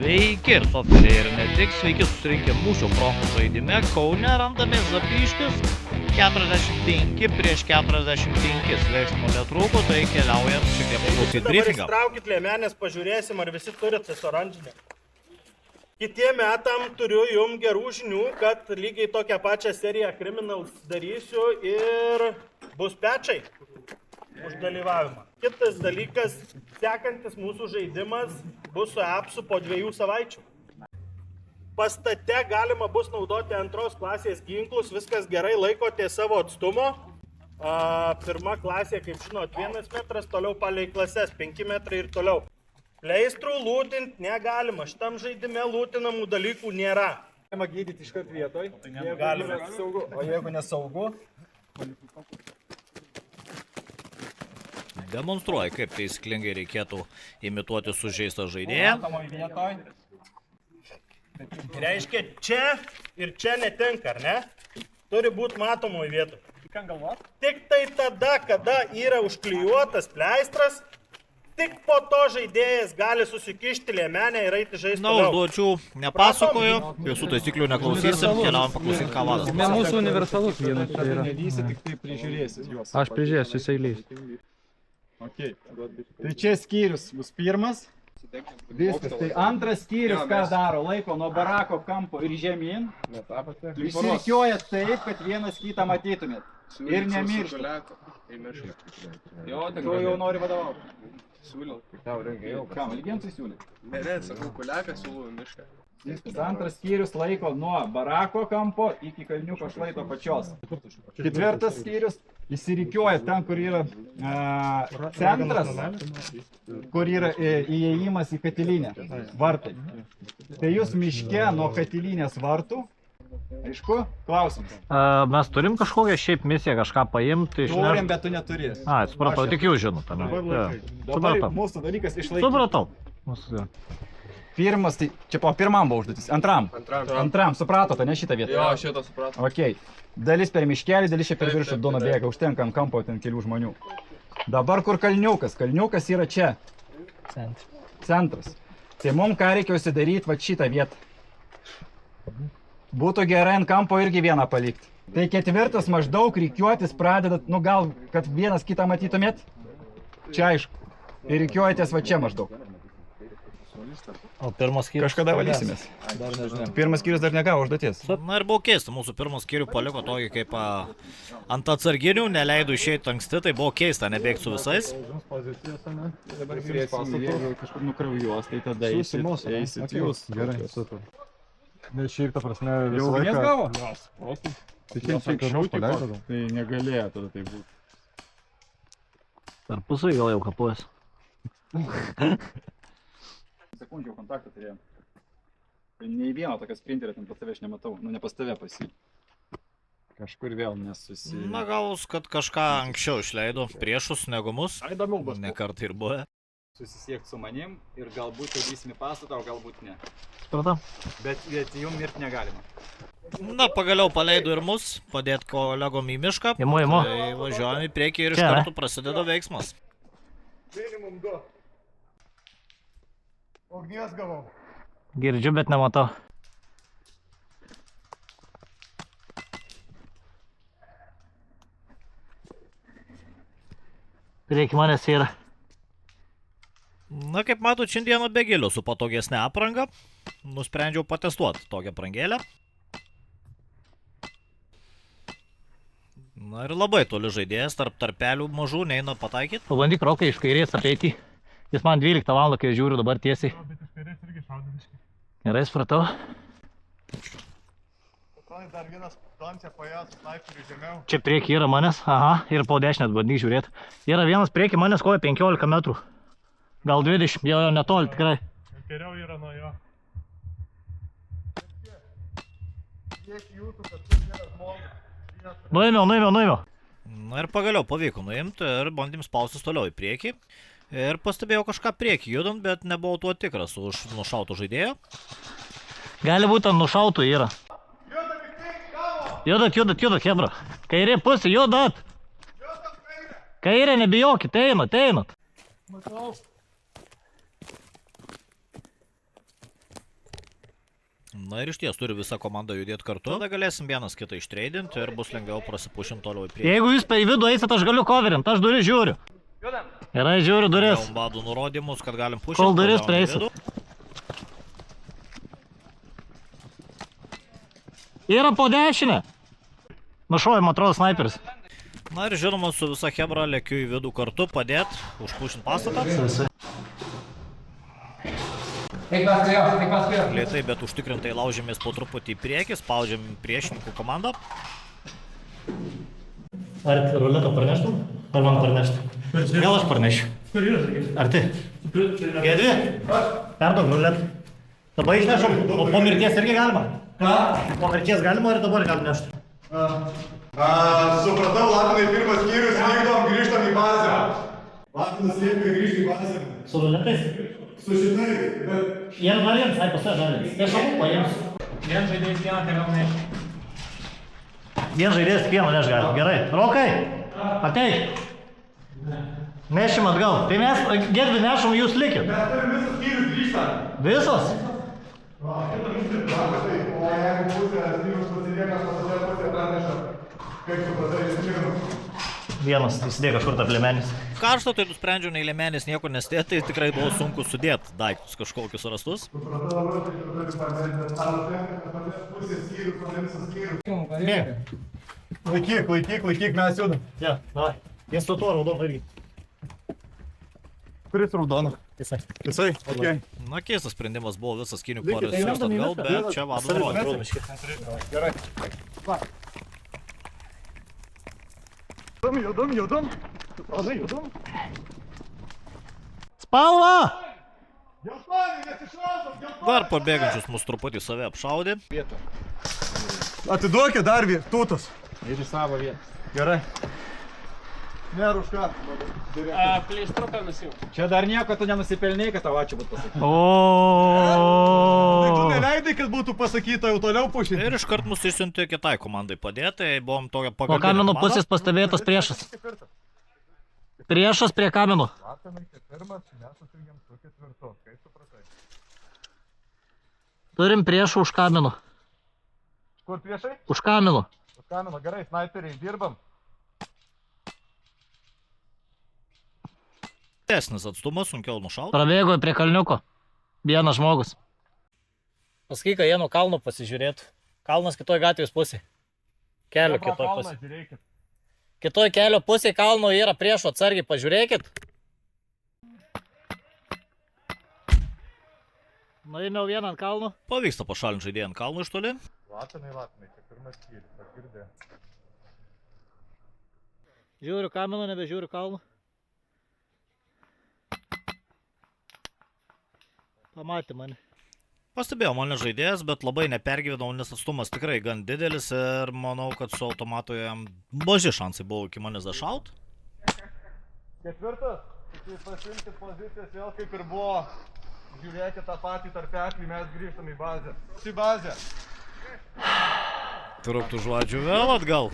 Sveiki ir soferiai ir ne tik, sveiki susirinkę mūsų bronchų žaidime. Kaune randame Zapyškis 45 prieš 45. Veiksmo netrūko, tai keliaujam šiek tiek paklausyti briefingą. Dabar įstraukit liemenės, pažiūrėsim, ar visi turit tas oranžinę. Kitiem metam turiu jums gerų žinių, kad lygiai tokią pačią seriją Criminals darysiu ir bus pečiai už dalyvavimą. Kitas dalykas, sekantis mūsų žaidimas bus su EPSu po 2 savaičių. Pastate galima bus naudoti 2 klasės ginklus, viskas gerai, laikote savo atstumo. Pirma klasė, kaip žinot, 1 metras, toliau palei klases, 5 metrai ir toliau. Pleistrų lūtinti negalima, šitam žaidime lūtinamų dalykų nėra. Galima gydyti iškart vietoj, Galima. saugu, o jeigu nesaugu, Demonstruoja, kaip taisyklingai reikėtų imituoti sužeistą žaidėją. matomoj vietoj. Reiškia, čia ir čia netinka, ar ne? Turi būti matomoj vietoj. Tik tai tada, kada yra užklijuotas pleistras, tik po to žaidėjas gali susikišti liemenę ir eiti žaisti. Na, užduočių nepasakoju, visų taisyklių neklausysim, keliaujam paklausyti, ką vadas. Ne mūsų universalus vienas čia yra. Nevysi, tik tai prižiūrėsit juos. Aš prižiūrėsiu, jisai lys. Okay. Tai čia skyrius bus pirmas. Viskas. Tai antras skyrius ką daro? Laiko nuo barako kampo ir žemyn. Išsirikiuojat taip, kad vienas kitą matytumėt. Ir nemirštat. Tu jau nori vadovauti. Siūliau. Tau reikia jau. Kam, ilgiensui siūlė? Ne, sakau, kuliaką siūlau į mišką. Viskas. Antras skyrius laiko nuo barako kampo iki kalniuko šlaito pačios. Ketvirtas skyrius įsirikiuoja ten, kur yra centras, kur yra įėjimas į katilinę, vartai. Tai jūs miške nuo katilinės vartų, aišku, klausimas. Mes turim kažkokią šiaip misiją kažką paimti, Turim, bet tu neturi. supratau, tik jūs žinot. Dabar Supratau. mūsų dalykas išlaikyti. Supratau. Pirmas, tai čia po pirmam buvo užduotis. Antram. Antram, supratote, ne šitą vietą? Jo, šitą supratau. Ok. Dalis per miškelį, dalis čia per viršų du nubėga, užtenka ant kampo ten kelių žmonių. Dabar kur kalniukas? Kalniukas yra čia. Centras. Tai mums ką reikia užsidaryti va šitą vietą. Būtų gerai ant kampo irgi vieną palikti. Tai ketvirtas maždaug rikiuotis pradedat, nu gal, kad vienas kitą matytumėt. Čia aišku. Ir rikiuojatės va čia maždaug. O pirmas skyrius? Kažkada valysimės. Dar nežinau. Pirmas skyrius dar negavo užduoties. Na ir buvo keista, mūsų pirmas skyrių paliko tokį kaip ant atsarginių, neleido išeiti anksti, tai buvo keista, nebėgti su visais. Dabar jeigu kažkur nukraujuos, tai tada eisit jūs. Gerai, super. Ne šiaip, ta prasme, Jau visą ugnies laiką... gavo? Tai kiek čia karnus paleido? Tai negalėjo tada tai būti. Tarpusai gal jau kapuojas. Sekundžių kontaktą turėjom. Tai nei vieno tokias printerio ten pas tave aš nematau. Nu ne pas tave pasi. Kažkur vėl nesusi... Na galus, kad kažką anksčiau išleido priešus negu mus, Įdomiau bus. ne kartą ir buvo. Susisiekti su manim ir galbūt įdysime pastatą, o galbūt ne. Supratau. Bet jum mirti negalima. Na, pagaliau paleido ir mus, padėti kolegom į mišką. Imu. Tai važiuojame į priekį ir iš Čia, ne? karto prasideda veiksmas. Minimum 2. Ugnies gavau. Girdžiu, bet nematau. Reikia manęs yra. Na, kaip matot, šiandieną be gėlių su patogesnė apranga. Nusprendžiau patestuoti tokią aprangėlę. Na ir labai toli žaidėjas, tarp tarpelių mažų neina pataikyti. Pabandyk Rokai iš kairės ateiti. Jis man 12 valandą, kai žiūriu dabar tiesiai. Bet iš kairės irgi šaudiškai. Gerai, supratau. Dar vienas dancė pajas, snaiperių žemiau. Čia prieki yra manęs. Aha, ir po dešinės bandyk žiūrėti. Yra vienas prieki manęs koja 15 metrų. Gal 20, jo netoli tikrai. Geriau yra nuo jo. Kiek jūsų, kad tu vienas žmogus. Nuėmiau. Na ir pagaliau pavyko nuimti ir bandym spaustis toliau į priekį. Ir pastebėjau kažką priekį judant, bet nebuvau tuo tikras už nušautų žaidėjo. Gali būti ant nušautų yra. Judat, hebra. Kairė pusė, judat. Kairė, nebijokit, einat. Matau. Na ir iš ties turi visą komandą judėti kartu. Tada galėsim vienas kitą ištreidinti ir bus lengviau prasipušinti toliau į priekį. Jeigu jūs į vidų eisit, aš galiu coverint, aš duris žiūriu. Gerai, žiūriu duris. Gavom vadų nurodymus, kad galim pušinti. Kol duris prieisit. Yra po dešinę. Nušovim, atrodo, sniperis. Na ir žinoma, su visa hebra lėkiu į vidų kartu padėt, užpušinti pastatą. Lėtai, bet užtikrintai laužėmės po truputį į priekį, spaudžiam priešininkų komandą. Ar ruletą parneštum? Ar man parneštum? Gal aš parnešiu. Ar tai? G2? Perdaug ruletą. Dabar išnešam, o po mirties irgi galima? Ką? Po mirties galima ir dabar gal nešti? Supratau, Latinai pirmas skyrius, vykdom, grįžtam į bazę. Latinas liepia grįžti į bazę. Su ruletais? Su šitai, bet... Jie norėjams, ai pas tai žalės. Aš abu paims. Vien žaidėjas vieną keliam nešti. Vien žaidėjas kiekvieną neš gali. Gerai. Rokai, ateik. Nešim atgal. Tai mes, Gedvi, nešam, jūs likit. Mes turim visus skyrius grįžtą. Visos? O jeigu pusė skyrius pasilieka, pasilieka pusė praneša. Kaip supratai, iš pirmų. Vienas įsidėjo kažkur tarp liemenis. Karšto, tai nusprendžiau nei lėmenis nieko nestėti, tai tikrai buvo sunku sudėti daiktus kažkokius rastus. Supratau, dabar tai turi padėti, bet ar tenka, kad padės pusė skyrius, padės skyrius. Laikyk, mes judam. Ja, davai. Jis su tuo raudonu irgi. Kuris raudona? Jisai. Visai? Okay. Na, keistas sprendimas buvo visas skinių poras siūst atgal, bet čia vadų nurodymus. Gerai. Judam. Judam. Spalva! Geltonį, nesišaudom, geltonį. Dar pabėgančius mus truputį save apšaudė. Atiduokit dar tūtas. Ir į savo vietą. Gerai. Nėra už ką. Pleistruką nusimti. Čia dar nieko tu nenusipelnėjai, kad tau ačiū būt pasakyti. Tai tu O. neleidai, kad būtų pasakyta jau toliau pušinti. Ir iškart mus išsiuntė kitai komandai padėti, tai buvom tokia Po pagalbinė kamenų komanda. pusės pastebėtas priešas. Priešas prie kamenų. Latinai pirmas, mes susijungėm su ketvirtu. Kaip supratai? Turim priešų už kamenų. Kur priešai? Už kamenų. Už kamino, gerai, snaiperiai, dirbam. Tesnis atstumas, sunkiau nušauti. Prabėgo prie kalniuko. Vienas žmogus. Pasakyk, kad jie nuo kalno pasižiūrėtų. Kalnas kitoj gatvės pusėje. Kelio kitoj pusėje. Žiūrėkit. Kitoj kelio pusėje kalno yra priešo, atsargiai pažiūrėkit. Nuėmiau vieną ant kalno. Pavyksta pašalinti žaidėją ant kalno iš toli. Latinai, čia pirmas skyrius, aš girdėjau. Žiūriu kamino, nebežiūriu kalno. Pamatė mane. Pastebėjau mane žaidėjas, bet labai nepergyvenau, nes atstumas tikrai gan didelis ir manau, kad su automatu jam maži šansai buvo iki manęs dašaut. Ketvirtas, tai pasiimkit pozicijas vėl kaip ir buvo. Žiūrėkit tą patį tarpeklį, mes grįžtam į bazę. Į bazę. Truktų žodžių vėl atgal.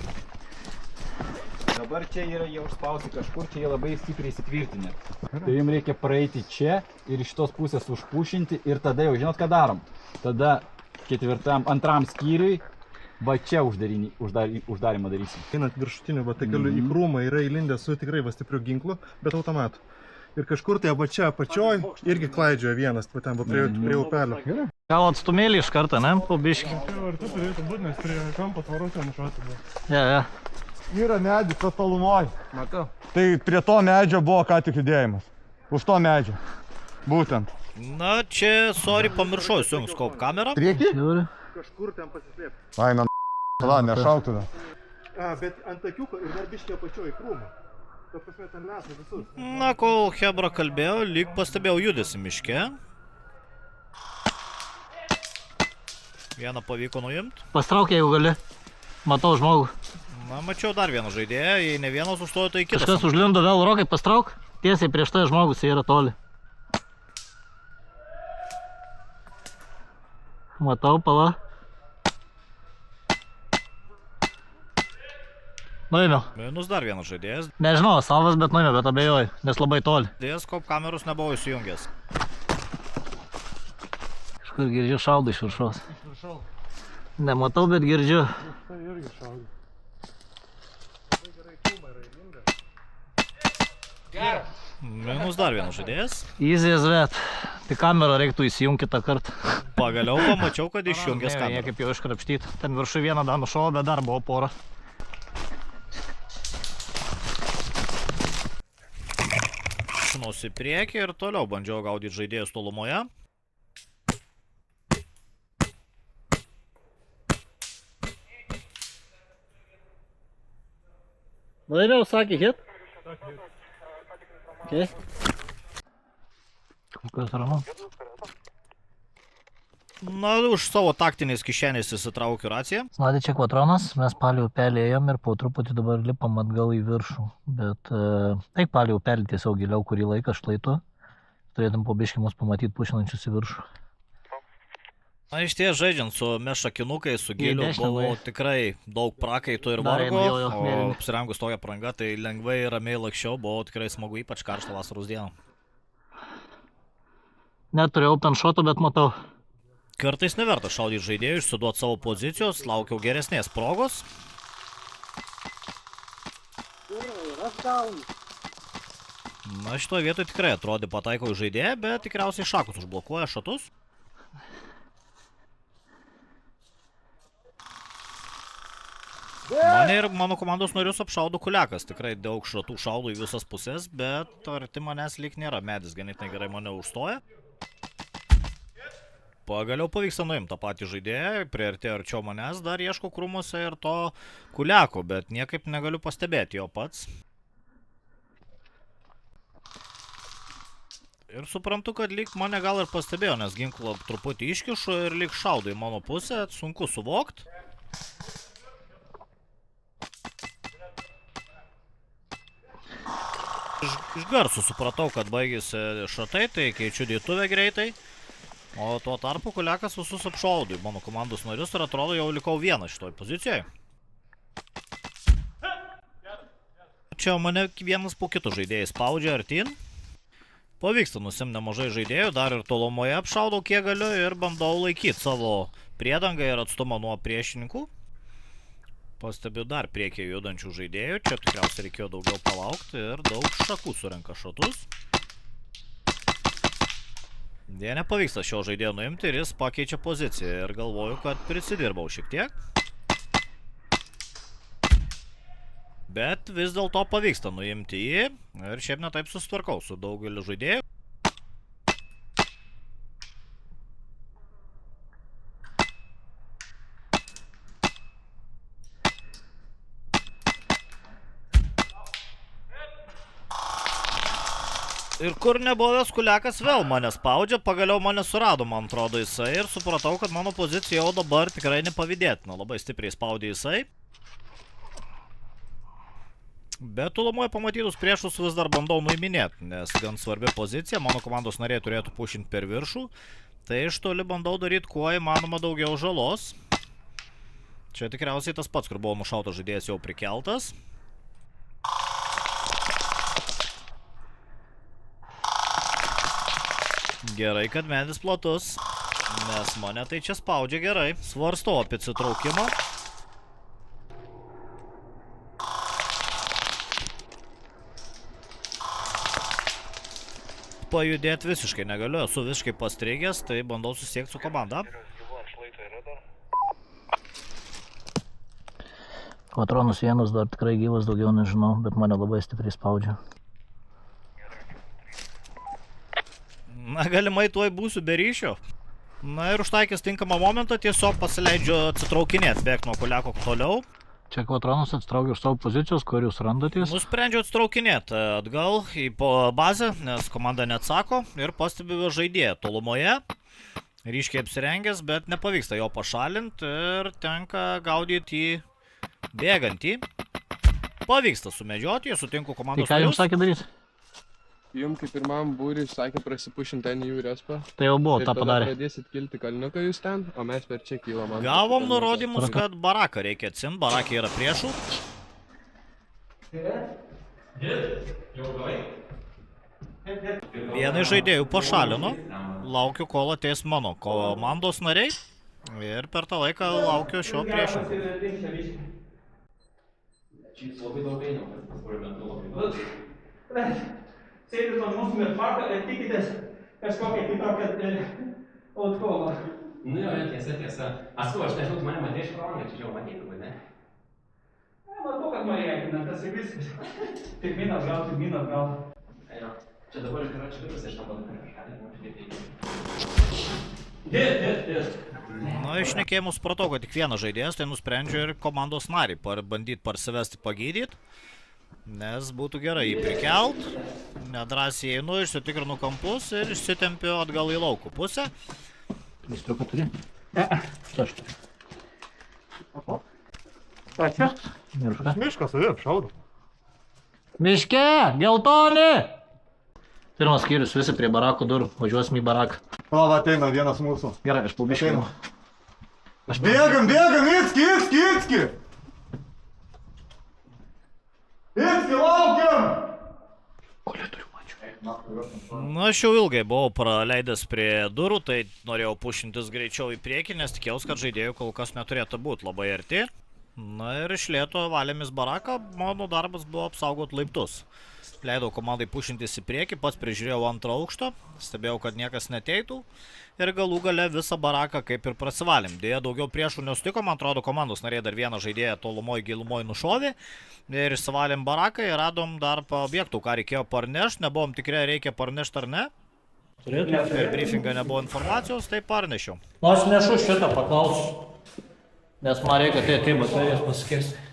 Dabar čia yra jie užspausti kažkur, čia jie labai stipriai įsitvirtinę. Tai jums reikia praeiti čia ir iš šitos pusės užpušinti ir tada jau žinot ką darom. Tada antram skyriui, va čia uždarimą darysim. Einant viršutiniu vatakeliu į krūmą yra įlindęs su tikrai va stipriu ginklu, bet automatu. Ir kažkur tai apačioj irgi klaidžioja vienas, ten va prie upelio. Gal atstumėlį iš karto, ne? Po biškį. Ir tu turėtų būti, nes prie kampo tvarus ten išuoti. Ja. Yra medis, tas tolumoj. Matau. Tai prie to medžio buvo ką tik judėjimas. Už to medžio. Būtent. Na, čia, sorry, pamiršau įsijungt scope kamerą. Prieki? Žiūriu. Kažkur ten pasislėpti. Aina, nešauk tada. Bet ant akiuko ir dar biškį apačioj krūmą. Ta prasme, ten lesa visus. Na, kol Hebra kalbėjo, lyg pastebėjau judesi miške. Vieną pavyko nuimti. Pastrauk, jeigu gali. Matau žmogų. Na, mačiau dar vieną žaidėją, jei ne vienas užstojo, tai kitas. Kažkas užlindo vėl, Rokai, pastrauk. Tiesiai prieš tai žmogus, jie yra toli. Matau, pala. Nuėmiau. Minus dar vienas žaidėjas. Nežinau, savas, bet nuėmiau, bet abejoju, nes labai toli. Dėjas scope kameros nebuvo įsijungęs. Kur girdžiu šaudo iš viršaus. Nematau, bet girdžiu. Minus dar vienas žaidėjas. Easy as that. Tai kamerą reiktų įsijungti kitą kartą. Pagaliau pamačiau, kad išjungęs Jie kamerą. kaip jau iškrapštyt. Ten viršų vieną dar nušovo, bet dar buvo pora. Šinausi į priekį ir toliau bandžiau gaudyti žaidėjus tolumoje. Laimiau, sakė hit. Okay. Kokios ramu? Na, už savo taktinės kišenės įsitraukiu raciją. Snadė čia Kvatronas, mes palį upelį ėjom ir po truputį dabar lipam atgal į viršų. Bet taip palį upelį tiesiog giliau kurį laiką šlaitu. Turėtum po biškį mus pamatyti pušinančius į viršų. Na, iš ties žaidžiant su mešakinukais, su giliu, buvo tikrai daug prakaitų ir vargo, o apsirengus tokią aprangą, tai lengvai ir ramiai lakščiau, buvo tikrai smagu, ypač karštą vasaros dieną. Neturėjau penšoto, bet matau. Kartais neverta šaudyti žaidėjų, išsiduoti savo pozicijos, laukiau geresnės progos. Na, šitoje vietoje tikrai atrodė pataikau žaidėją, bet tikriausiai šakus užblokuoja šatus. Mane ir mano komandos narius apšaudo Kuliakas, tikrai daug šratų šaudo į visas pusės, bet arti manęs lyg nėra, medis ganėtinai gerai mane užstoja. Pagaliau pavyksta nuimti tą patį žaidėją, priartėjo arčiau manęs, dar ieško krūmuose ir to Kuliako, bet niekaip negaliu pastebėti jo pats. Ir suprantu, kad lyg mane gal ir pastebėjo, nes ginklą truputį iškišu ir lyg šaudo į mano pusę, sunku suvokti. Iš garsų supratau, kad baigėsi šatai, tai keičiu dėtuvę greitai. O tuo tarpu Kuliakas visus apšaudo į mano komandos narius ir atrodo jau likau vienas šitoj pozicijoje. Čia mane vienas po kito žaidėjai spaudžia artin. Pavyksta nusimti nemažai žaidėjų, dar ir tolumoje apšaudau kiek galiu ir bandau laikyti savo priedangą ir atstumą nuo priešininkų. Pastebiu dar priekyje judančių žaidėjų, čia tikriausiai reikėjo daugiau palaukti ir daug šakų surenka šatus. Jie nepavyksta šio žaidėjo nuimti ir jis pakeičia poziciją ir galvoju, kad prisidirbau šiek tiek. Bet vis dėlto pavyksta nuimti jį ir šiaip netaip susitvarkau su daugeliu žaidėjų. Ir kur nebuvęs Kuliakas vėl mane spaudžia, pagaliau mane surado, man atrodo, jisai ir supratau, kad mano pozicija jau dabar tikrai nepavydėtina, labai stipriai spaudė jisai. Bet tolumoje pamatytus priešus vis dar bandau nuiminėti, nes gan svarbi pozicija, mano komandos nariai turėtų pušinti per viršų, tai iš toli bandau daryti kuo įmanoma daugiau žalos. Čia tikriausiai tas pats, kur buvo nušautas žaidėjas jau prikeltas. Gerai, kad medis platus, nes mane tai čia spaudžia gerai. Svarstau apie atsitraukimą. Pajudėti visiškai negaliu, esu visiškai pastrigęs, tai bandau susiekti su komanda. Kvadronus vienas dar tikrai gyvas, daugiau nežinau, bet mane labai stipriai spaudžia. Na, galimai tuoj būsiu be ryšio. Na ir užtaikęs tinkamą momentą tiesiog pasileidžiu atsitraukinėti, bėgti nuo Kuliako toliau. Čia Kvadronus atsitraukia iš savo pozicijos, kur jūs randatės. Nusprendžiau atsitraukinėti atgal į bazę, nes komanda neatsako ir pastebiu žaidėją tolumoje. Ryškiai apsirengęs, bet nepavyksta jo pašalinti ir tenka gaudyti jį bėgantį. Pavyksta sumedžioti, sutinku komandos Tai ką jums sakė daryti? Jums kaip pirmam būriui sakė prasipušinti ten jų respą. Tai jau buvo, tą padarė. Ir tada pradėsit kilti kalniuką jūs ten, o mes per čia kylam. Gavom nurodymus, kad baraką reikia atsimti, barakai yra priešų. Vienai žaidėjų pašalino, laukiu, kol ateis mano komandos nariai. Ir per tą laiką laukiu šio priešininko. Sėdit ant mūsų mirtvarką ir tikitės kažkokią kitokią outkovą. Nu jo, tiesa. Aš nežinau, tu mane matei iš kroniką, čia jau matei turbūt, ne? Matau, kad norėkime, tas ir viskas. Pirmin atgal. Jo, čia dabar yra čia visas, aš tam padarau kažką, Dėt. Na, išnekėjimus supratau, kad tik vienas žaidėjas, tai nusprendžiu ir komandos narį bandyti parsivesti pagydyti. Nes būtų gerai jį prikelt. Nedrasiai einu, išsitikrinu kampus ir išsitempiu atgal į laukų pusę. Vistiuką turi? Aš turiu. Ką čia? Miškas, apšaudo. Miške, geltoni! Pirmas skyrius, visi prie barako durų, važiuosim į baraką. Pala, ateina vienas mūsų. Gerai, aš pabiškinu. Bėgam, Icki! Icki, laukiam! Kolė turiu mačiu. Na, aš jau ilgai buvau praleidęs prie durų, tai norėjau pušintis greičiau į priekį, nes tikėjausi, kad žaidėjų kol kas neturėtų būti labai arti. Na ir iš lėto valėmis baraką, mano darbas buvo apsaugoti laiptus. Leidau komandai pušintis į priekį, pats prižiūrėjau antrą aukštą, stebėjau, kad niekas neteitų ir galų gale visą baraką kaip ir prasivalėm. Dėja, daugiau priešų nesutiko, man atrodo, komandos nariai dar vieną žaidėją tolumoj gilumoj nušovė ir išsivalėm baraką ir radom dar objektų, ką reikėjo parnešti, nebuvom tikrai reikia parnešti ar ne. Per briefingą nebuvo informacijos, tai parnešiau. Nu, aš nešu šitą paklausiu, nes man reikia tai baterijas pasikeisti.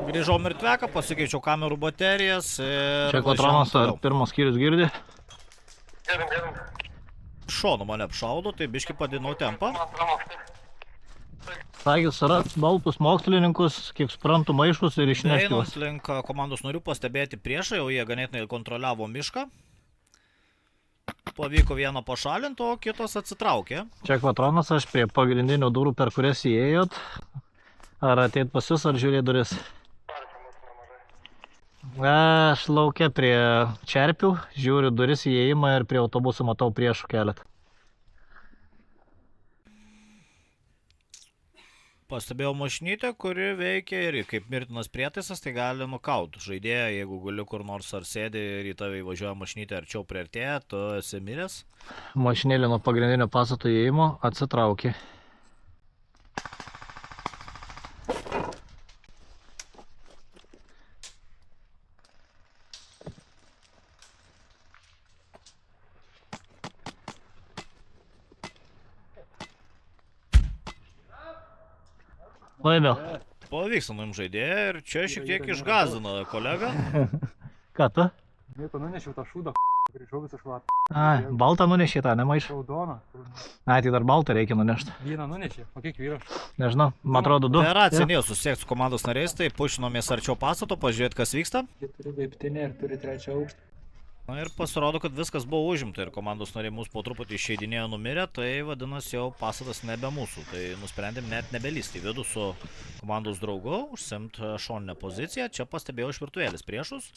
Grįžau mirtveką, pasikeičiau kamerų baterijas ir... Čia Kotronas ar pirmas skyrius girdi? Šonu mane apšaudo, tai biški padinau tempą. Sakys, rat baltus mokslininkus, kiek suprantu, maišus ir išnešti juos. Einant link komandos narių pastebėti priešą, jau jie ganėtinai kontroliavo mišką. Pavyko vieną pašalinti, o kitos atsitraukė. Čia Kotronas, aš prie pagrindinių durų, per kurias įėjot. Ar ateit pas jūs, ar žiūrėt duris? Aš laukia prie čerpių, žiūriu duris įėjimą ir prie autobusų matau priešų keletą. Pastebėjau mašinytę, kuri veikia ir kaip mirtinas prietaisas, tai gali nukauti žaidėją, jeigu guli kur nors ar sėdi ir į tave įvažiuoja mašinytė arčiau priartėja, tu esi miręs. Mašinėlė nuo pagrindinio pastato įėjimo atsitraukė. Laimėjau. Pavyksta nuim žaidėją ir čia šiek tiek išgąsdino kolegą. Ką tu? Nieko nunešiau tą šūdą, grįžau visą šlapį. Ai, baltą nunešė tą, nemaišą. Raudoną. Ai, tai dar baltą reikia nunešti. Vieną nunešė, o kiek vyras? Nežinau, man atrodo du. Operacija nėjo susiekti su komandos nariais, tai pušinomės arčiau pastato, pažiūrėti, kas vyksta. Jie turi laiptinę ir turi trečią aukštą. Na ir pasirodo, kad viskas buvo užimta ir komandos nariai mūsų po truputį išeidinėjo numirę, tai vadinasi jau pastatas nebe mūsų. Tai nusprendėm net nebelysti į vidų su komandos draugu, užsimti šoninę poziciją. Čia pastebėjau iš virtuvėlės priešus,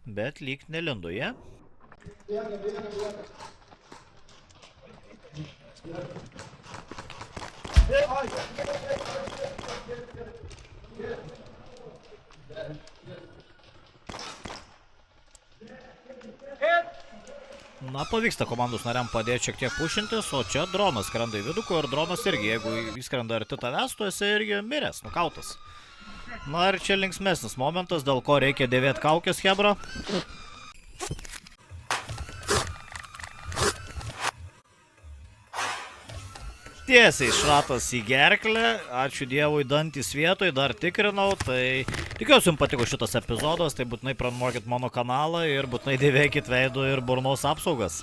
bet lyg nelindo jie. Na, pavyksta komandos nariam padėti šiek tiek pušintis, o čia dronas skrenda į vidų, ir dronas irgi, jeigu jis skrenda arti tavęs, tu esi irgi miręs, nukautas. Na ir čia linksmesnis momentas, dėl ko reikia dėvėti kaukės, hebra. Tiesiai šratas į gerklę, ačiū Dievui, dantys vietoj, dar tikrinau, tai tikiuosi jums patiko šitas epizodas, tai būtinai prenumeruokit mano kanalą ir būtinai dėvėkit veido ir burnos apsaugas.